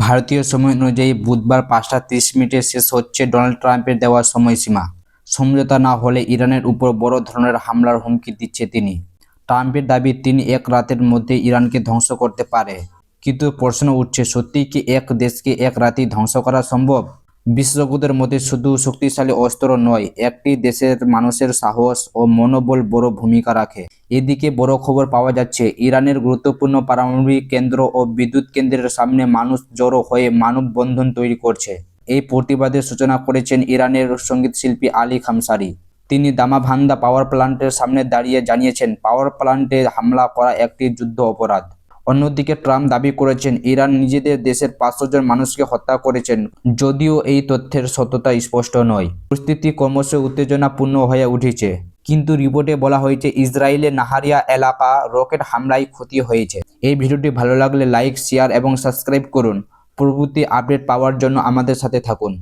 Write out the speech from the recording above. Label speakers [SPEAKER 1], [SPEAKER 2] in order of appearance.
[SPEAKER 1] ভারতীয় সময় অনুযায়ী বুধবার 5টা 30 মিনিটে শেষ হচ্ছে ডোনাল্ড ট্রাম্পের দেওয়া সময়সীমা। সমঝোতা না হলে ইরানের উপর বড় ধরনের হামলার হুমকি দিচ্ছে তিনি। ট্রাম্পের দাবি তিনি এক রাতের মধ্যে ইরানকে ধ্বংস করতে পারে। কিন্তু প্রশ্ন উঠছে, সত্যিই কি এক দেশকে এক রাতেই ধ্বংস করা সম্ভব? বিশেষজ্ঞদের মতে শুধু শক্তিশালী অস্ত্র নয়, একটি দেশের মানুষের সাহস ও মনোবল বড় ভূমিকা রাখে। এদিকে বড় খবর পাওয়া যাচ্ছে, ইরানের গুরুত্বপূর্ণ পারমাণবিক কেন্দ্র ও বিদ্যুৎ কেন্দ্রের সামনে মানুষ জড়ো হয়ে মানববন্ধন তৈরি করছে। এই প্রতিবাদের সূচনা করেছেন ইরানের সঙ্গীতশিল্পী আলী খামসারি। তিনি দামাভান্দা পাওয়ার প্ল্যান্টের সামনে দাঁড়িয়ে জানিয়েছেন, পাওয়ার প্ল্যান্টে হামলা করা একটি যুদ্ধ অপরাধ। অন্যদিকে ট্রাম্প দাবি করেছেন, ইরান নিজেদের দেশের 500 জন মানুষকে হত্যা করেছেন, যদিও এই তথ্যের সত্যতা স্পষ্ট নয়। পরিস্থিতি ক্রমশ উত্তেজনাপূর্ণ হয়ে উঠেছে। কিন্তু রিপোর্টে বলা হয়েছে, ইসরায়েলের নাহারিয়া এলাকা রকেট হামলায় ক্ষতি হয়েছে। এই ভিডিওটি ভালো লাগলে লাইক, শেয়ার এবং সাবস্ক্রাইব করুন। পরবর্তী আপডেট পাওয়ার জন্য আমাদের সাথে থাকুন।